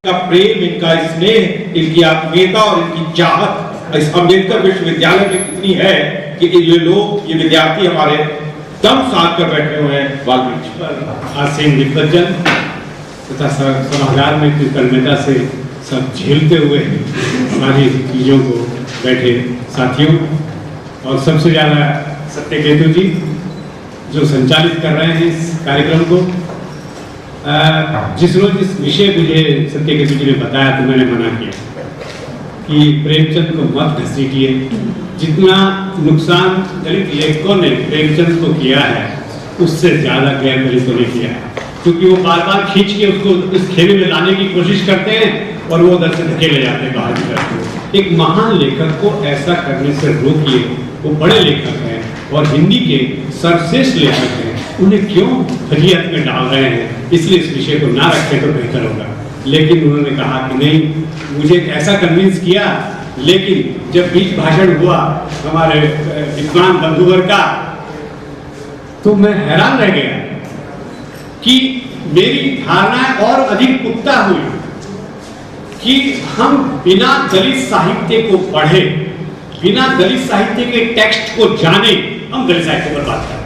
का प्रेम, इनका स्नेह, इनकी आत्मीयता और इनकी चाहत इस अम्बेडकर विश्वविद्यालय में कितनी है कि ये लोग, ये विद्यार्थी हमारे दम साध कर बैठे हुए हैं वाल्मीकि पर। आसीन विसर्जन तथा सभागार में कृतज्ञता से सब झेलते हुए सारी चीज़ों को बैठे साथियों, और सबसे ज़्यादा सत्यकेतु जी जो संचालित कर रहे हैं इस कार्यक्रम को। जिस रोज इस विषय मुझे सत्यकेतु जी ने बताया तो मैंने मना किया कि प्रेमचंद को मत घसीटिए। जितना नुकसान दलित लेखकों ने प्रेमचंद को किया है उससे ज्यादा गैर दलितों ने किया है, क्योंकि वो बार बार खींच के उसको इस खेमे में लाने की कोशिश करते हैं और वो उधर से धकेले जाते हैं बाहर की तरफ। एक महान लेखक को ऐसा करने से रोकिए। वो बड़े लेखक हैं और हिंदी के सर्वश्रेष्ठ लेखक हैं, उन्हें क्यों फजीहत में डाल रहे हैं? इसलिए इस विषय को ना रखें तो बेहतर होगा। लेकिन उन्होंने कहा कि नहीं, मुझे ऐसा कन्विंस किया, लेकिन जब बीच भाषण हुआ हमारे विद्वान बंधुवर का तो मैं हैरान रह गया कि मेरी धारणा और अधिक पुख्ता हुई कि हम बिना दलित साहित्य को पढ़े, बिना दलित साहित्य के टेक्स्ट को जाने हम दलित साहित्य पर बात कर रहे हैं।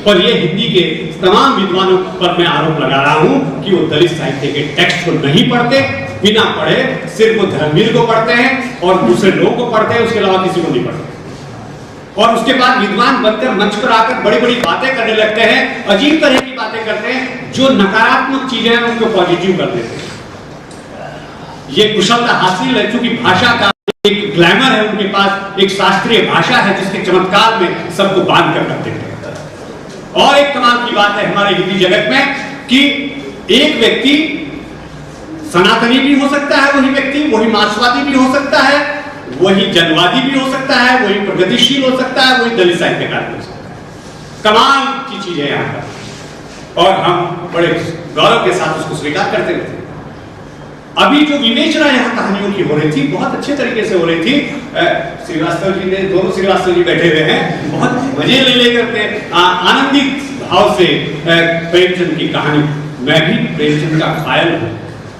पर ये हिंदी के तमाम विद्वानों पर मैं आरोप लगा रहा हूं कि वो दलित साहित्य के टेक्स्ट को नहीं पढ़ते, बिना पढ़े सिर्फ वो धर्मवीर को पढ़ते हैं और दूसरे लोगों को पढ़ते हैं, उसके अलावा किसी को नहीं पढ़ते। और उसके बाद विद्वान बनकर मंच पर आकर बड़ी बड़ी बातें करने लगते हैं, अजीब तरह की बातें करते हैं, जो नकारात्मक चीजें हैं उनको पॉजिटिव कर देते हैं। ये कुशलता हासिल है, क्योंकि भाषा का एक ग्लैमर है उनके पास, एक शास्त्रीय भाषा है जिसके चमत्कार में सबको बांध कर रखते हैं। और एक कमाल की बात है हमारे हिंदी जगत में कि एक व्यक्ति सनातनी भी हो सकता है, वही व्यक्ति वही मार्क्सवादी भी हो सकता है, वही जनवादी भी हो सकता है, वही प्रगतिशील हो सकता है, वही दलित साहित्यकार भी हो सकता है। कमाल की चीज है यहाँ पर, और हम बड़े गौरव के साथ उसको स्वीकार करते रहते हैं। अभी जो विवेचना यहाँ कहानियों की हो रही थी, बहुत अच्छे तरीके से हो रही थी। श्रीवास्तव जी ने, दोनों श्रीवास्तव जी बैठे हुए हैं, बहुत मजे ले लेकर के आनंदित भाव से प्रेमचंद की कहानी। मैं भी प्रेमचंद का कायल हूँ।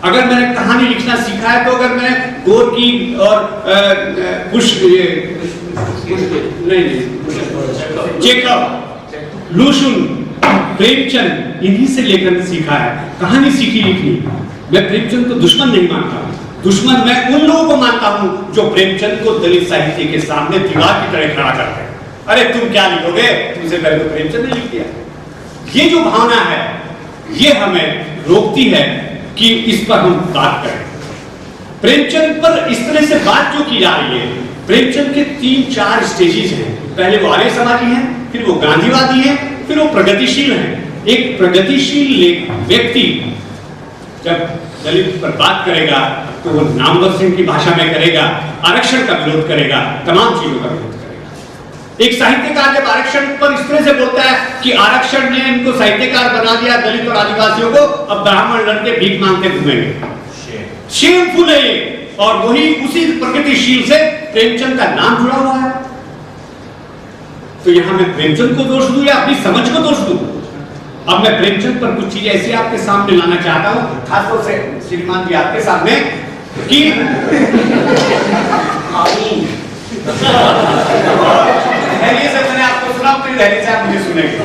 अगर मैंने कहानी लिखना सीखा है तो अगर मैं गोरकी और चेकव, लुशुन, प्रेमचंद, इन्हीं से लेकर सीखा है कहानी सीखी लिखनी। मैं प्रेमचंद को दुश्मन नहीं मानता हूं, दुश्मन मैं उन लोगों को मानता हूं जो प्रेमचंद को दलित साहित्य के सामने दीवार की तरह खड़ा करते हैं। अरे तुम क्या लिखोगे, तुमसे पहले तो प्रेमचंद ने लिख दिया। ये जो भावना है ये हमें रोकती है कि इस पर हम बात करें। प्रेमचंद पर इस तरह से बात जो की जा रही है, प्रेमचंद के 3-4 स्टेजेस हैं। पहले वो आर्य समाजी हैं, फिर वो गांधीवादी हैं, फिर वो प्रगतिशील हैं। एक प्रगतिशील व्यक्ति जब दलित पर बात करेगा तो वो नामवर सिंह की भाषा में करेगा, आरक्षण का विरोध करेगा, तमाम चीजों का विरोध करेगा। एक साहित्यकार जब आरक्षण पर इस तरह से बोलता है कि आरक्षण ने इनको साहित्यकार बना दिया, दलित और आदिवासियों को, अब ब्राह्मण लड़के भीख मांगते घूमेंगे, शेमफुल है ये। और वही उसी प्रगतिशील से प्रेमचंद का नाम जुड़ा हुआ है। तो यहां मैं प्रेमचंद को दोष दूं या अपनी समझ को दोष दूं? अब मैं प्रेमचंद पर कुछ चीजें ऐसी आपके सामने लाना चाहता हूं, खासतौर से श्रीमान जी आपके सामने, कि से मैंने आपको सुना, फिर धैर्य से आप मुझे सुनेंगे।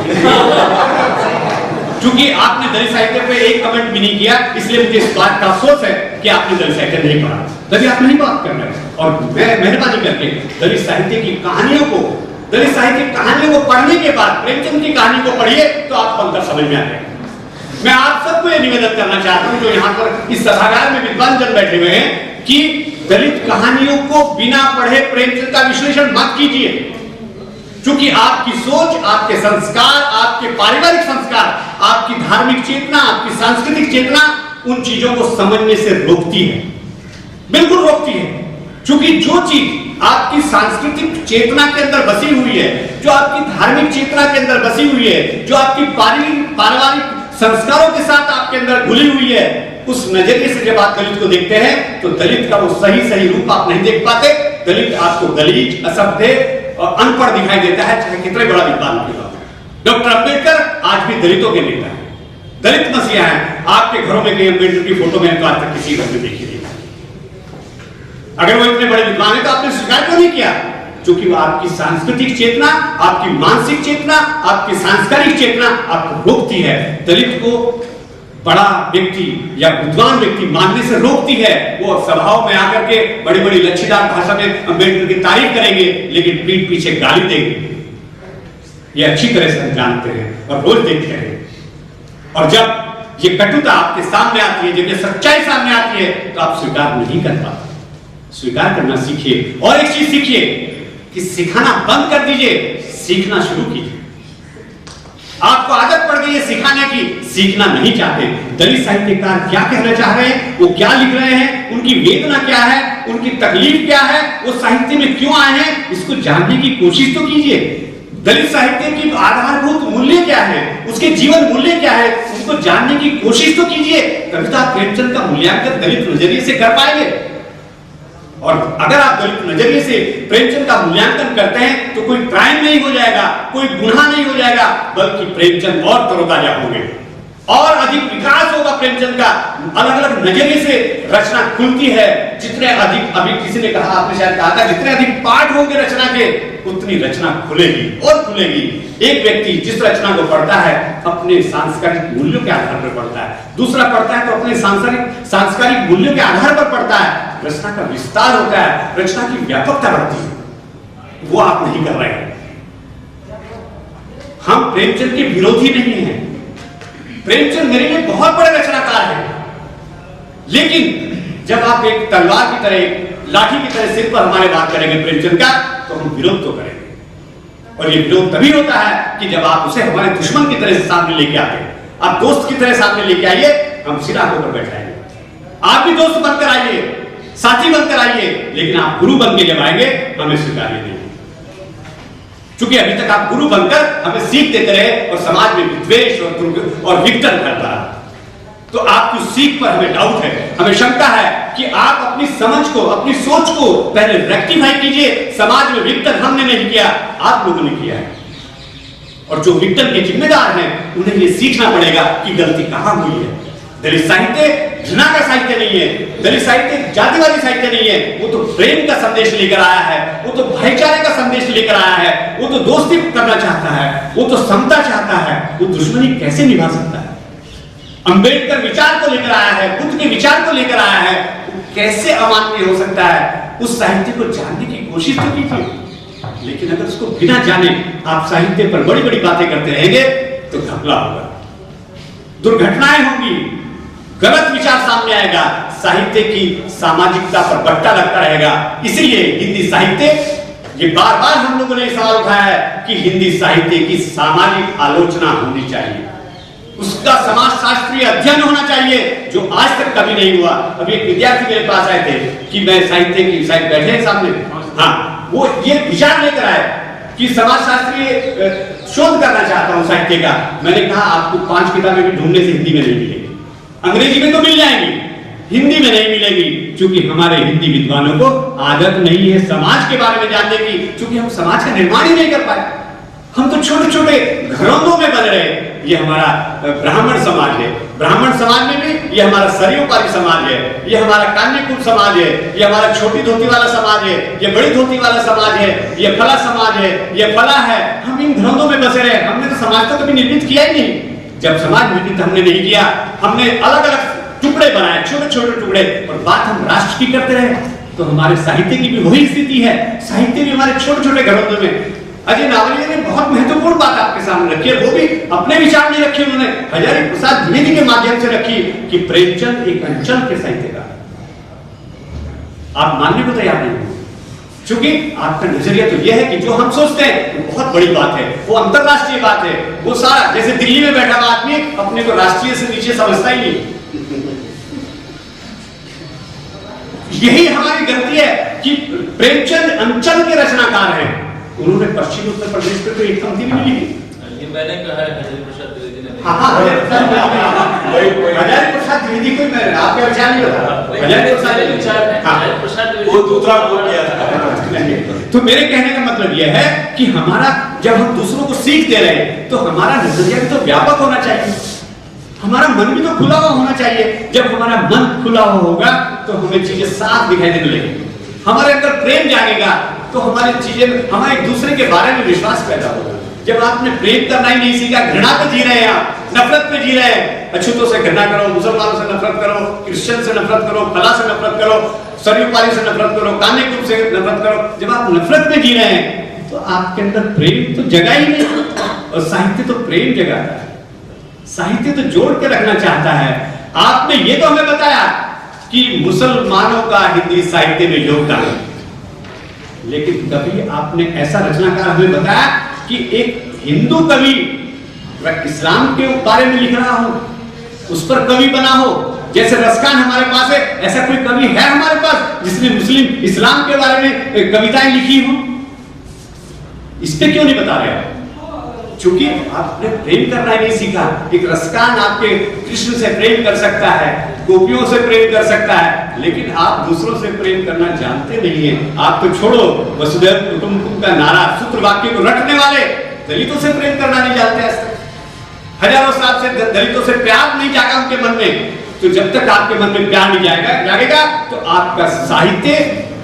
क्योंकि आपने दलित साहित्य पे एक कमेंट भी नहीं किया, इसलिए मुझे इस बात का अफसोस है कि आपने दलित साहित्य नहीं पढ़ा, तभी आप नहीं बात कर रहे हैं। और मैं मेहरबानी करके दलित साहित्य की कहानियों को, दलित साहित्य की कहानियों को पढ़ने के बाद प्रेमचंद की कहानी को पढ़िए तो आपको अंतर समझ में आ जाएगा। मैं आप सबको यह निवेदन करना चाहता हूं जो यहाँ पर इस सभागार में विद्वान जन बैठे हुए हैं कि दलित कहानियों को बिना पढ़े प्रेमचंद का विश्लेषण मत कीजिए, क्योंकि आपकी सोच, आपके संस्कार, आपके पारिवारिक संस्कार, आपकी धार्मिक चेतना, आपकी सांस्कृतिक चेतना उन चीजों को समझने से रोकती है, बिल्कुल रोकती है। क्योंकि जो चीज आपकी सांस्कृतिक चेतना के अंदर बसी हुई है, जो आपकी धार्मिक चेतना के अंदर बसी हुई है, जो आपकी पारिवारिक संस्कारों के साथ आपके अंदर घुली हुई है, उस नजरिए से जब आप दलित को देखते हैं तो दलित का वो सही रूप आप नहीं देख पाते। दलित आपको गलीच, असभ्य और अनपढ़ दिखाई देता है, चाहे कितने बड़ा विद्वान की बात। डॉक्टर अंबेडकर आज भी दलितों के नेता हैं, दलित मसीहा हैं, आपके घरों में कहीं अम्बेडकर की फोटो मैंने तो आज तक किसी घर में देखी नहीं। अगर वो इतने बड़े विद्वान हैं तो आपने स्वीकार क्यों नहीं किया? क्योंकि वो आपकी सांस्कृतिक चेतना, आपकी मानसिक चेतना, आपकी सांस्कृतिक चेतना आपको रोकती है। दलित को बड़ा व्यक्ति या विद्वान व्यक्ति मानने से रोकती है। वो सभाओं में आकर के बड़ी बड़ी लच्छीदार भाषा में अम्बेडकर की तारीफ करेंगे, लेकिन पीठ पीछे गाली देंगे। ये अच्छी तरह से हम जानते हैं और रोज देखते हैं। और जब ये कटुता आपके सामने आती है, जब ये सच्चाई सामने आती है, तो आप स्वीकार नहीं कर पाते। स्वीकार करना सीखिए। और एक चीज सीखिए कि सिखाना बंद कर दीजिए, सीखना शुरू कीजिए। आपको आदत पड़ गई है सिखाने की, सीखना नहीं चाहते। दलित साहित्यकार क्या कहना चाह रहे हैं, वो क्या लिख रहे हैं, उनकी वेदना क्या है, उनकी तकलीफ क्या है, वो साहित्य में क्यों आए हैं, इसको जानने की कोशिश तो कीजिए। दलित साहित्य की आधारभूत मूल्य क्या है, उसके जीवन मूल्य क्या है, उसको जानने की कोशिश तो कीजिए। तभी तो आप प्रेमचंद का मूल्यांकन दलित नजरिए से कर पाएंगे। और अगर आप दलित नजरिए से प्रेमचंद का मूल्यांकन करते हैं तो कोई क्राइम नहीं हो जाएगा, कोई गुनाह नहीं हो जाएगा, बल्कि प्रेमचंद और तरोताजा होंगे और अधिक विकास होगा प्रेमचंद का। अलग अलग नजरिए से रचना खुलती है। जितने अधिक, अभी किसी ने कहा, आपने शायद कहा था, जितने अधिक पाठ होंगे रचना के, उतनी रचना खुलेगी और खुलेगी। एक व्यक्ति जिस रचना को पढ़ता है अपने सांस्कृतिक मूल्यों के आधार पर पढ़ता है, दूसरा पढ़ता है तो अपने सांस्कृतिक मूल्यों के आधार पर पढ़ता है। रचना का विस्तार होता है, रचना की व्यापकता बढ़ती है। वो आप नहीं कर रहे हैं। हम प्रेमचंद के विरोधी नहीं हैं। प्रेमचंद मेरे लिए बहुत बड़े रचनाकार हैं, लेकिन जब आप एक तलवार की तरह, लाठी की तरह सिर पर हमारे बात करेंगे प्रेमचंद का, तो हम विरोध तो करेंगे। और ये विरोध तभी होता है कि जब आप उसे हमारे दुश्मन की तरह सामने लेके आते हैं। आप दोस्त की तरह सामने लेके आइए, हम सिर आंखों पर बैठाएंगे। आप भी दोस्त बनकर आइए, साथी बनकर आइए, लेकिन आप गुरु बन के जब आएंगे हमें स्वीकार्य नहीं। क्योंकि अभी तक आप गुरु बनकर हमें सीख देते रहे और समाज में विद्वेष और विघटन करता रहा। तो आपकी सीख पर हमें डाउट है, हमें शंका है कि आप अपनी समझ को, अपनी सोच को पहले रेक्टिफाई कीजिए। समाज में विघटन हमने नहीं किया, आप लोगों ने किया है। और जो विघटन के जिम्मेदार हैं उन्हें यह सीखना पड़ेगा कि गलती कहां हुई है। दलित साहित्य घृणा का साहित्य नहीं है, दलित साहित्य जातिवादी साहित्य नहीं है। वो तो प्रेम का संदेश लेकर आया है, वो तो भाईचारे का संदेश लेकर आया है, वो तो दोस्ती करना चाहता है, वो तो समता चाहता है। वो दुश्मनी कैसे निभा सकता है? अंबेडकर विचार को लेकर आया है, बुद्ध के विचार को लेकर आया है, वो कैसे अमान्य हो सकता है? उस साहित्य को जानने की कोशिश तो कीजिए। लेकिन अगर उसको बिना जाने आप साहित्य पर बड़ी बड़ी बातें करते रहेंगे तो घपला होगा, दुर्घटनाएं होंगी, गलत विचार सामने आएगा, साहित्य की सामाजिकता पर बट्टा लगता रहेगा। इसलिए हिंदी साहित्य, ये बार बार हम लोगों ने सवाल उठाया है कि हिंदी साहित्य की सामाजिक आलोचना होनी चाहिए, उसका समाजशास्त्रीय अध्ययन होना चाहिए, जो आज तक कभी नहीं हुआ। अभी एक विद्यार्थी मेरे पास आए थे कि मैं साहित्य की साइड बैठे हैं सामने, हाँ, वो ये विचार लेकर आए कि समाजशास्त्रीय शोध करना चाहता हूं साहित्य का। मैंने कहा आपको 5 किताबें भी ढूंढने से हिंदी में नहीं मिलेगी, अंग्रेजी में तो मिल जाएंगी, हिंदी में नहीं मिलेगी। क्योंकि हमारे हिंदी विद्वानों को आदत नहीं है समाज के बारे में जानने की, क्योंकि हम समाज का निर्माण ही नहीं कर पाए। हम तो छोटे छोटे घरों में बन रहे। ये हमारा ब्राह्मण समाज है, ब्राह्मण समाज में भी ये हमारा सरयोपारी समाज है, ये हमारा कान्यकुल समाज है, ये हमारा छोटी धोती वाला समाज है, ये बड़ी धोती वाला समाज है, ये फला समाज है, ये फला है। हम इन घरों में बसे रहे। हमने तो समाज को कभी निर्मित किया ही नहीं। जब समाज निर्मित हमने नहीं किया, हमने अलग अलग टुकड़े बनाए, छोटे छोटे टुकड़े, और बात हम राष्ट्र की करते रहे। तो हमारे साहित्य की भी वही स्थिति है। साहित्य भी हमारे छोटे छोटे घरों में। अजय नावलिया ने बहुत महत्वपूर्ण बात आपके सामने रखी है, वो भी अपने विचार नहीं रखे उन्होंने, हजारी प्रसाद द्विवेदी के माध्यम से रखी कि प्रेमचंद एक अंचल के साहित्यकार। आप मानने को तैयार नहीं, क्योंकि आपका नजरिया तो यह है कि जो हम सोचते हैं वो बहुत बड़ी बात है, वो अंतरराष्ट्रीय बात है, वो सारा, जैसे दिल्ली में बैठा हुआ आदमी अपने को राष्ट्रीय से नीचे समझता ही नहीं। यही हमारी गलती है कि प्रेमचंद अंचल के रचनाकार हैं। उन्होंने पश्चिमी उत्तर प्रदेश पे तो एक पंक्ति भी नहीं लिखी। ये मैंने कहा है हजारी प्रसाद द्विवेदी ने। हाँ, हजारी प्रसाद द्विवेदी को मैं आपके विचार नहीं होता। हजारी प्रसाद द्विवेदी वो दूसरा बोल किया था। तो मेरे कहने का मतलब यह है कि हमारा, जब हम दूसरों को सीख दे रहे हैं तो हमारा नजरिया भी तो व्यापक होना चाहिए। हमारा मन भी तो खुला हुआ होना चाहिए। जब हमारा मन खुला हुआ होगा तो हमें चीजें साफ दिखाई देने लगेंगी। हमारे अंदर प्रेम जागेगा तो हमारी चीजें, हमारे एक दूसरे के बारे में विश्वास पैदा होगा। जब आपने प्रेम करना ही नहीं सीखा, घृणा पे जी रहे हैं, आप नफरत पे जी रहे हैं, अछूतों से घृणा करो, मुसलमानों से नफरत करो, क्रिश्चियन से नफरत करो, फला से नफरत करो, सरयू पाली से नफरत करो, काने कुंभ से नफरत करो। जब आप नफरत में जी रहे हैं तो आपके अंदर प्रेम तो जगा ही नहीं। और साहित्य तो प्रेम जगाता है, साहित्य तो जोड़ के रखना चाहता है। आपने ये तो हमें बताया कि मुसलमानों का हिंदी साहित्य में योगदान है, लेकिन कभी आपने ऐसा रचनाकार हमें बताया कि एक हिंदू कवि इस्लाम के बारे में लिख रहा हो, उस पर कवि बना हो। जैसे रसखान हमारे पास है, ऐसा कोई कवि है हमारे पास जिसने मुस्लिम इस्लाम के बारे में कविताएं लिखी हो? इस पे क्यों नहीं बता रहे आप? क्योंकि आपने प्रेम करना ही नहीं सीखा। एक रसखान आपके कृष्ण से प्रेम कर सकता है, गोपियों से प्रेम कर सकता है, लेकिन आप दूसरों से प्रेम करना जानते नहीं है। आप तो छोड़ो, वसुधैव कुटुंबकम का नारा, सूत्र वाक्य को रटने वाले दलितों से प्रेम करना नहीं जानते। आज तक हजारों साल से दलितों से प्यार नहीं जागा उनके मन में। तो जब तक आपके मन में प्यार नहीं जागेगा तो आपका साहित्य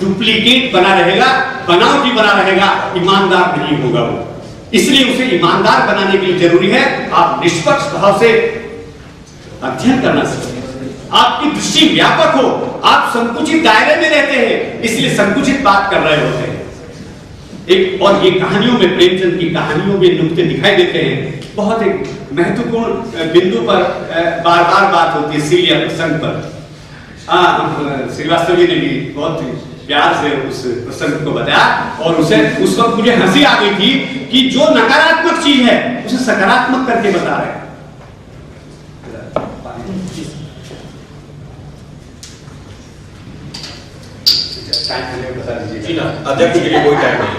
डुप्लीकेट बना रहेगा, बनावटी बना रहेगा, ईमानदार नहीं होगा वो। इसलिए उसे ईमानदार बनाने के लिए जरूरी है आप निष्पक्ष भाव से अध्ययन करना सीखें, आपकी दृष्टि व्यापक हो, आप संकुचित दायरे में रहते हैं इसलिए संकुचित बात कर रहे होते हैं। एक और ये कहानियों में, प्रेमचंद की कहानियों में नुक्ते दिखाई देते हैं। बहुत एक महत्वपूर्ण बिंदु पर बार बार बात होती है, सीलिया प्रसंग पर। श्रीवास्तव जी ने भी बहुत प्यार से उस प्रसंग को बताया और उसे उस वक्त मुझे हंसी आ गई थी कि जो नकारात्मक चीज है उसे सकारात्मक करके बता रहे हैं। अध्यक्ष के लिए कोई टाइम नहीं।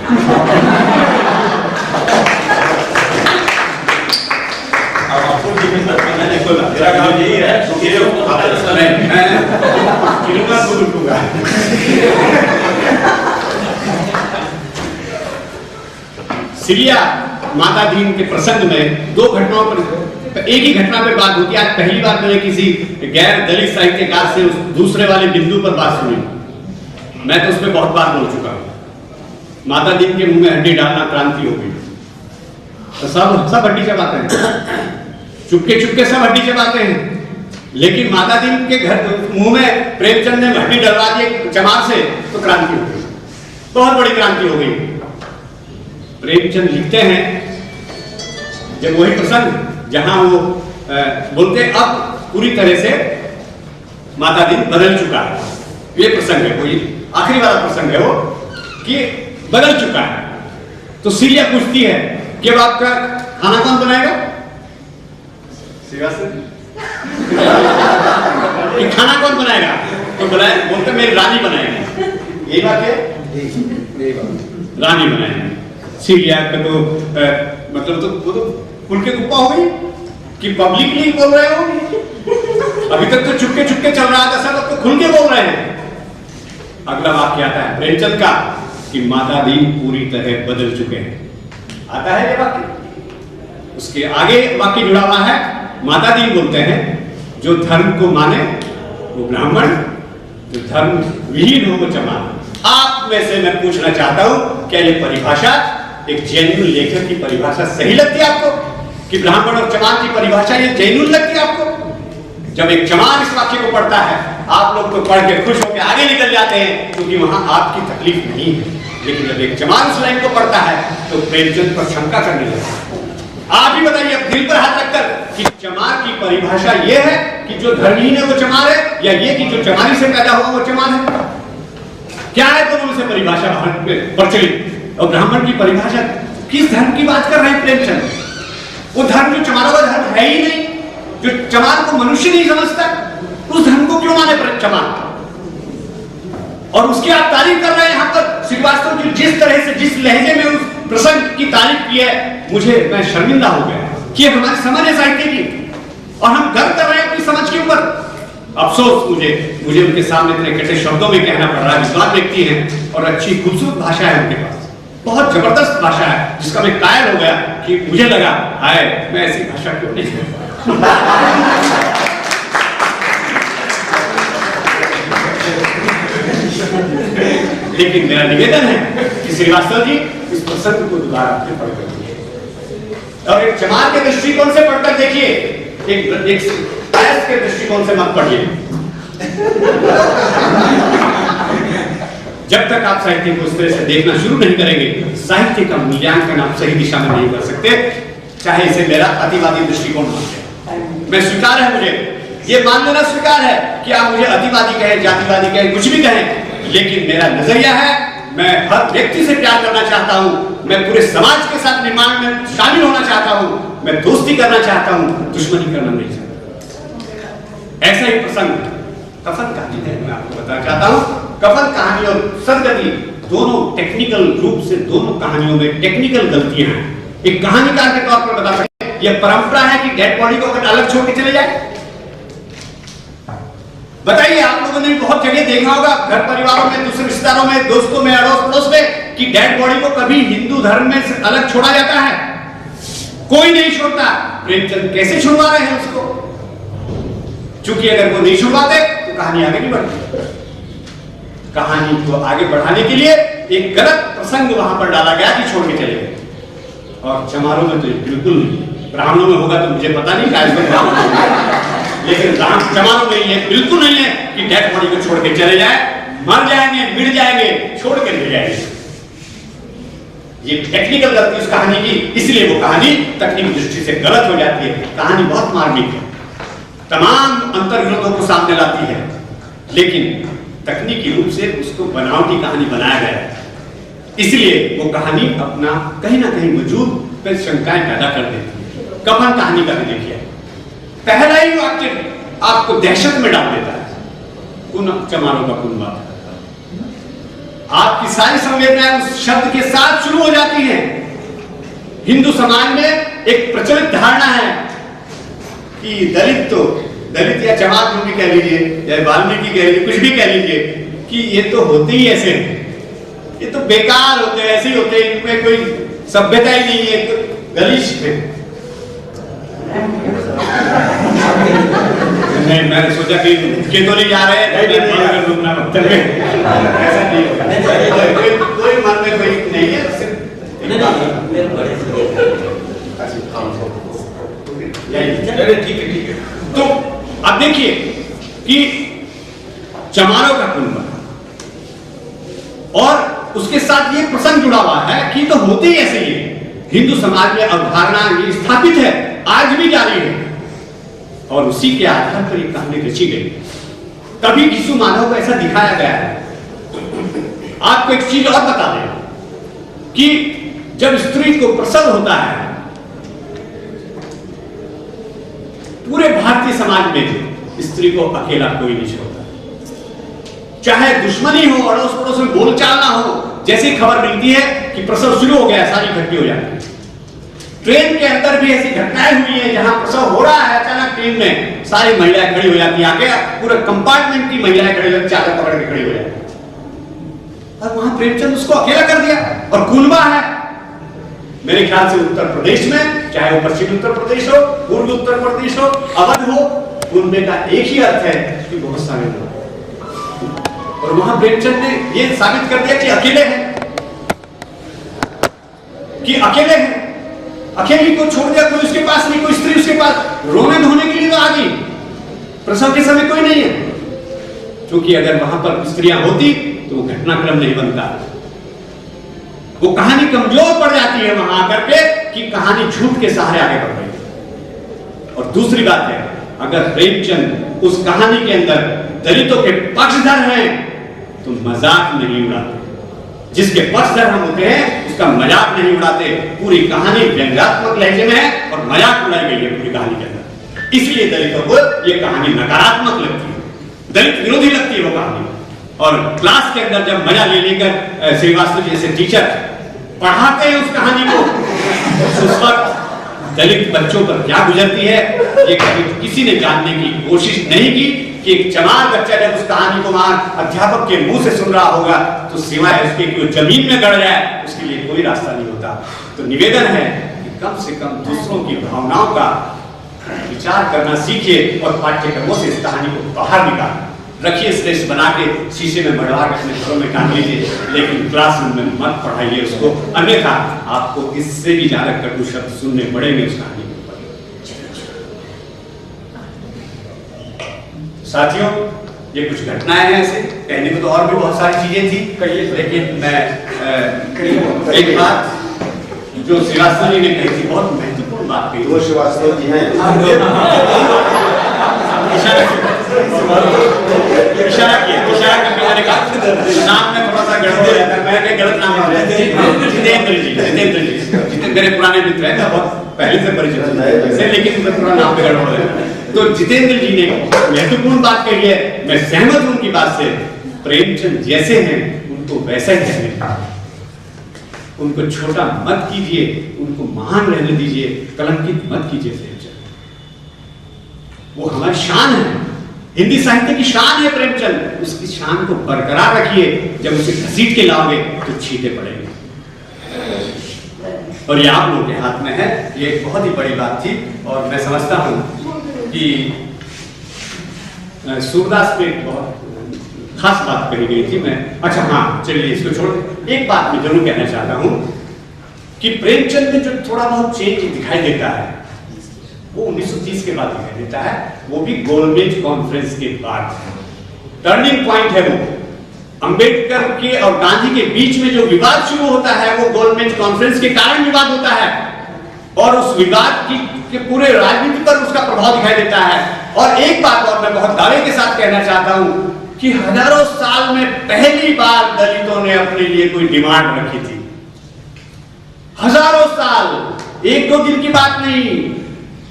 अब आपको मेरा काम यही है सीलिया माता दीन के प्रसंग में दो घटनाओं पर, एक ही घटना पे बात होती है। आज पहली बार मैंने किसी गैर दलित साहित्यकार से उस दूसरे वाले बिंदु पर बात सुनी। मैं तो उसमें बहुत बार बोल चुका हूं। माता दीन के मुंह में हड्डी डालना क्रांति हो गई, तो सब हड्डी चबाते हैं, चुपके चुपके सब हड्डी चबाते हैं। लेकिन माता दीन के घर मुंह में प्रेमचंद ने हड्डी डलवा दी चमार से, तो क्रांति हो गई, बहुत बड़ी क्रांति हो गई। प्रेमचंद लिखते हैं जब वही प्रसंग जहां वो बोलते अब पूरी तरह से माता दीन बदल चुका है, ये प्रसंग है, कोई आखिरी वाला प्रसंग है वो, कि बदल चुका है। तो सीलिया पूछती है कि अब आपका खाना कौन बनाएगा? कि खाना कौन बनाएगा? तो बोलते मेरी रानी बनाएगी। यही बात है, रानी बनाएगी। सीलिया का तो मतलब तो वो तो खुल के गुप्पा हो गई कि पब्लिकली बोल रहे हो। अभी तक तो चुपके चुपके चल रहा था सब, अब तो खुल के बोल रहे हैं। अगला वाक्य आता है प्रेमचंद का कि माता दीन पूरी तरह बदल चुके हैं। आता है ये वाक्य, उसके आगे वाक्य जुड़ा हुआ है। माता दीन बोलते हैं जो धर्म को माने वो ब्राह्मण, जो धर्म विहीन हो वो चमार। आप में से मैं पूछना चाहता हूं, क्या ये परिभाषा एक जेन्युइन लेखक की परिभाषा सही लगती है आपको कि ब्राह्मण और चमार की परिभाषा ये जेन्युइन लगती है आपको? जब एक चमार इस वाक्य को पढ़ता है आप लोग तो पढ़ के खुश होकर आगे निकल जाते हैं क्योंकि वहां आपकी तकलीफ नहीं है। लेकिन जब एक चमार उस लाइन को पढ़ता है तो प्रेमचंद पर शंका करने लगता है। आप ही बताइए अब दिल पर हाथ रखकर कि चमार की परिभाषा ये है कि जो धर्महीन है वो चमार है, या ये कि जो चमारी से पैदा हुआ वो चमार है? क्या है दोनों से परिभाषा प्रचलित? और ब्राह्मण की परिभाषा किस धर्म की बात कर रहे हैं प्रेमचंद? वो धर्म जो चमारों का धर्म है ही नहीं, जो चमार को मनुष्य नहीं समझता, उस धर्म को क्यों माने चमार? और उसकी आप तारीफ कर रहे हैं यहाँ पर। श्रीवास्तव जी जिस तरह से, जिस लहजे में उस प्रसंग की तारीफ की है, मैं शर्मिंदा हो गया कि हमारी समझ है साहित्य की और हम गर्व कर रहे हैं अपनी समझ के ऊपर। अफसोस मुझे उनके सामने इतने कटे शब्दों में कहना पड़ रहा है। विद्वान व्यक्ति हैं और अच्छी खूबसूरत भाषा है उनके पास, बहुत जबरदस्त भाषा है जिसका मैं कायल हो गया कि मुझे लगा हाय मैं ऐसी भाषा क्यों नहीं लेकिन मेरा निवेदन है कि श्रीवास्तव जी इस प्रसंग को दोबारा फिर पढ़कर देखिए और एक चमार के दृष्टिकोण से पढ़कर देखिए, एक साइंस के दृष्टिकोण से मत पढ़िए। जब तक आप साहित्य को उस तरह से देखना शुरू नहीं करेंगे, साहित्य का मूल्यांकन आप सही दिशा में नहीं कर सकते, चाहे इसे मेरा अतिवादी दृष्टिकोण मानते। मैं स्वीकार है, मुझे ये मान लेना स्वीकार है कि आप मुझे अतिवादी कहें, जातिवादी कहें, कुछ भी कहें, लेकिन मेरा नजरिया है, मैं हर व्यक्ति से प्यार करना चाहता हूं, मैं पूरे समाज के साथ निर्माण में शामिल होना चाहता हूं, मैं दोस्ती करना चाहता हूं, दुश्मनी करना नहीं चाहता। ऐसा ही प्रसंग कफन कहानी है, मैं आपको बताना चाहता हूं। कफन कहानी और सदगति दोनों टेक्निकल रूप से, दोनों कहानियों में टेक्निकल गलतियां हैं। एक कहानीकार के तौर पर बता सकते, यह परंपरा है कि डेड बॉडी को अगर अलग छोड़ के चले जाए। बताइए, आप लोगों ने बहुत जगह देखा होगा, घर परिवारों में, दूसरे रिश्तेदारों में, दोस्तों में, अड़ोस पड़ोस में, कि डेड बॉडी को कभी हिंदू धर्म में से अलग छोड़ा जाता है? कोई नहीं छोड़ता। प्रेमचंद कैसे छुड़वा रहे हैं उसको? चूंकि अगर वो नहीं छुड़वाते तो कहानी आगे नहीं बढ़ती। कहानी को आगे बढ़ाने के लिए एक गलत प्रसंग वहां पर डाला गया कि छोड़ के चले गए। और चमारों में तो बिल्कुल नहीं, ब्राह्मणों में होगा तो मुझे पता नहीं, लेकिन चमारों में ये बिल्कुल नहीं है कि डेड बॉडी को छोड़ के चले जाए, मर जाएंगे, मिट जाएंगे, छोड़ के ले जाएंगे। ये टेक्निकल गलती उस कहानी की, इसलिए वो कहानी तकनीकी दृष्टि से गलत हो जाती है। कहानी बहुत मार्मिक है, तमाम अंतर्ग्रंथों को सामने लाती है, लेकिन तकनीकी रूप से उसको बनावटी कहानी बनाया गया है। इसलिए वो कहानी अपना कहीं ना कहीं वजूद पे शंकाएं पैदा कर देती है। कफन कहानी का भी देखिए, पहला ही वाक्य आपको दहशत में डाल देता है। चमारों का कुनबा, आपकी सारी संवेदनाएं उस शब्द के साथ शुरू हो जाती हैं। हिंदू समाज में एक प्रचलित धारणा है कि दलित या चमार जो भी कह लीजिए, या वाल्मीकि कह लीजिए, कुछ भी कह लीजिए, कि ये तो होते ही ऐसे हैं, ये तो बेकार होते हैं, ऐसे ही होते हैं, इनमें कोई सभ्यता ही नहीं है, तो गलीच है। नहीं, मैंने सोचा कि के तो नहीं जा रहे हैं, ऐसा नहीं, कोई मन में कोई नहीं है, ठीक है। तो अब देखिए कि चमारों का कुनबा और उसके साथ ये प्रसंग जुड़ा हुआ है कि तो होते ही ऐसे ही है। हिंदू समाज में अवधारणा ये स्थापित है, आज भी जारी है, और उसी के आधार पर एक कहानी रची गई। कभी यीशु मानव को ऐसा दिखाया गया है। आपको एक चीज और बता दें कि जब स्त्री को प्रसव होता है, पूरे भारतीय समाज में स्त्री को अकेला कोई नहीं छोड़ता। चाहे दुश्मनी हो, अड़ोस पड़ोस में बोलचाल ना हो, जैसी खबर मिलती है कि प्रसव शुरू हो गया, सारी इकट्ठी हो जाती है। ट्रेन के अंदर भी ऐसी घटनाएं हुई हैं जहां प्रसव हो रहा है, अचानक ट्रेन में सारी महिलाएं खड़ी हो जाती हैं, आगे पूरे कंपार्टमेंट की महिलाएं खड़ी होकर चादर पकड़ के खड़ी हो जाती हैं। और वहां प्रेमचंद उसको अकेला कर दिया। और कुनबा है, मेरे ख्याल से उत्तर प्रदेश में, चाहे वो पश्चिमी उत्तर प्रदेश हो, पूर्वी उत्तर प्रदेश हो, अवध हो, कुनबे का एक ही अर्थ है कि बहुत सारे लोग। और वहां प्रेमचंद ने यह साबित कर दिया कि अकेले हैं, अकेली को छोड़ दिया, कोई उसके पास नहीं, कोई स्त्री उसके पास रोने धोने के लिए तो आ गई, प्रसव के समय कोई नहीं है। क्योंकि अगर वहां पर स्त्रियां होती तो वो घटनाक्रम नहीं बनता, वो कहानी कमजोर पड़ जाती है वहां आकर के कि कहानी झूठ के सहारे आगे बढ़ रही। और दूसरी बात है, अगर प्रेमचंद उस कहानी के अंदर दलितों के पक्षधर हैं तो मजाक नहीं उड़ाते। जिसके पक्षधर हम होते हैं उसका मजाक नहीं उड़ाते। पूरी कहानी व्यंग्यात्मक लहजे में है और मजाक उड़ाई गई है पूरी कहानी के अंदर। इसलिए दलितों को यह कहानी नकारात्मक लगती है, दलित विरोधी लगती है वो कहानी। और क्लास के अंदर जब मजा ले लेकर श्रीवास्तव जैसे टीचर पढ़ाते हैं उस कहानी को, उस वक्त दलित बच्चों पर क्या गुजरती है ये कभी किसी ने जानने की कोशिश नहीं की कि एक चमार बच्चा जब उस कहानी को वहां अध्यापक के मुंह से सुन रहा होगा तो सिवाय उसके कि वो जमीन में गड़ जाए उसके लिए कोई रास्ता नहीं होता। तो निवेदन है कि कम से कम दूसरों की भावनाओं का विचार करना सीखिए और पाठ्यक्रमों से इस कहानी को बाहर निकालें। रखिए स्लेट्स बना के शीशे में मढ़वा के अपने घरों में टांग लीजिए, लेकिन क्लासरूम में मत पढ़ाइए उसको, अन्यथा आपको इससे भी ज्यादा कटु शब्द सुनने पड़ेंगे उस कहानी के ऊपर। साथियों, ये कुछ घटनाएं हैं, ऐसे कहने को तो और भी बहुत सारी चीजें थी, लेकिन मैं एक बात जो श्रीवास्तव जी ने कही थी, बहुत महत्वपूर्ण बात कही। वो श्रीवास्तव जी हैं। इशारा करके मैंने कहा नाम में थोड़ा सा गड़बड़ हो जाता है, मैंने गलत नाम लिया। जितेंद्र जी मेरे पुराने मित्र हैं, बहुत पहले से परिचित हैं, लेकिन पूरा नाम पे गड़बड़ हो जाता है। तो जितेंद्र जी ने महत्वपूर्ण बात कही है, मैं सहमत हूं उनकी बात से। प्रेमचंद जैसे हैं उनको वैसा ही कहने का, उनको छोटा मत कीजिए, उनको महान रहने दीजिए, कलंकित मत कीजिए प्रेमचंद। वो हमारी शान है, हिंदी साहित्य की शान है प्रेमचंद, उसकी शान को बरकरार रखिए। जब उसे घसीट के लाओगे तो छींटे पड़ेंगे, और ये आप लोगों के हाथ में है। ये एक बहुत ही बड़ी बात थी, और मैं समझता हूं कि सूरदास पे बहुत खास बात कही गई थी। मैं अच्छा हाँ, चलिए इसको छोड़, एक बात मैं जरूर कहना चाहता हूं कि प्रेमचंद में जो थोड़ा बहुत चेंज दिखाई देता है वो 1930 के बाद दिखाई देता है, वो भी गोलमेज कॉन्फ्रेंस के बाद। टर्निंग पॉइंट है वो। अंबेडकर के और गांधी के बीच में जो विवाद शुरू होता है वो गोलमेज कॉन्फ्रेंस के कारण विवाद होता है, और उस विवाद के पूरे राजनीति पर उसका प्रभाव दिखाई देता है। और एक बात और मैं बहुत दावे के साथ कहना चाहता हूं कि हजारों साल में पहली बार दलितों ने अपने लिए कोई डिमांड रखी थी। हजारों साल, एक दो दिन की बात नहीं,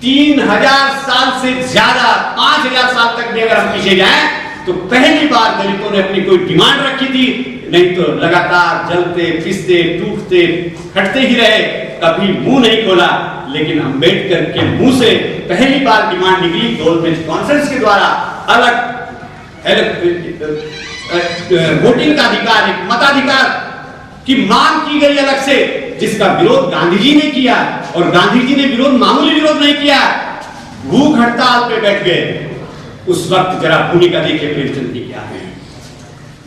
3000 साल से ज्यादा, 5000 साल तक भी अगर हम पीछे जाएं तो पहली बार दलितों ने अपनी कोई डिमांड रखी थी। नहीं तो लगातार जलते पिसते टूटते फटते ही रहे, कभी मुंह नहीं खोला। लेकिन अंबेडकर के मुंह से पहली बार डिमांड निकली गोलमेज कॉन्फ्रेंस के द्वारा। अलग वोटिंग का अधिकार, एक मताधिकार की मांग की गई अलग से, जिसका विरोध गांधी जी ने किया, और गांधी जी ने विरोध मामूली विरोध नहीं किया, भूख हड़ताल पे बैठ गए। उस वक्त जरा भूमिका देखिए प्रेमचंद की क्या है।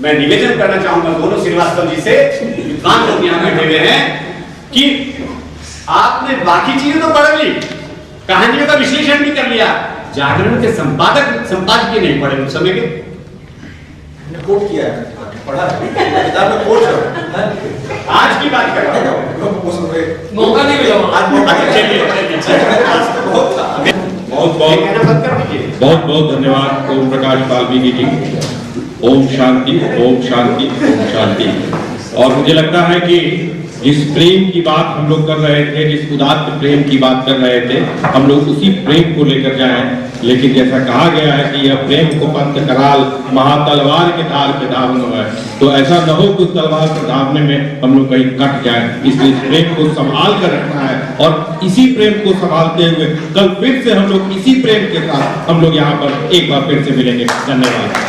मैं निवेदन करना चाहूंगा दोनों श्रीवास्तव जी से, विद्वान लोग यहाँ बैठे हुए हैं, कि आपने बाकी चीजें तो पढ़ ली, कहानियों का विश्लेषण भी कर लिया, जागरण के संपादकीय नहीं पढ़े उस समय के। कोट किया है, पढ़ा किताब में कोट है। आज की बात कर रहा हूं, मौका नहीं मिला आज बहुत था। बहुत बहुत धन्यवाद ओम प्रकाश वाल्मीकि जी। ओम शांति, ओम शांति, ओम शांति। और मुझे लगता है कि जिस प्रेम की बात हम लोग कर रहे थे, जिस उदात्त प्रेम की बात कर रहे थे, हम लोग उसी प्रेम को लेकर जाएं। लेकिन जैसा कहा गया है कि यह प्रेम को पंथ कराल महातलवार के धार पे धावनो है, तो ऐसा न हो कि उस तलवार के धावने में हम लोग कहीं कट जाए। इसलिए इस प्रेम को संभाल कर रखना है, और इसी प्रेम को संभालते हुए कल फिर से हम लोग इसी प्रेम के साथ हम लोग यहाँ पर एक बार फिर से मिलेंगे। धन्यवाद।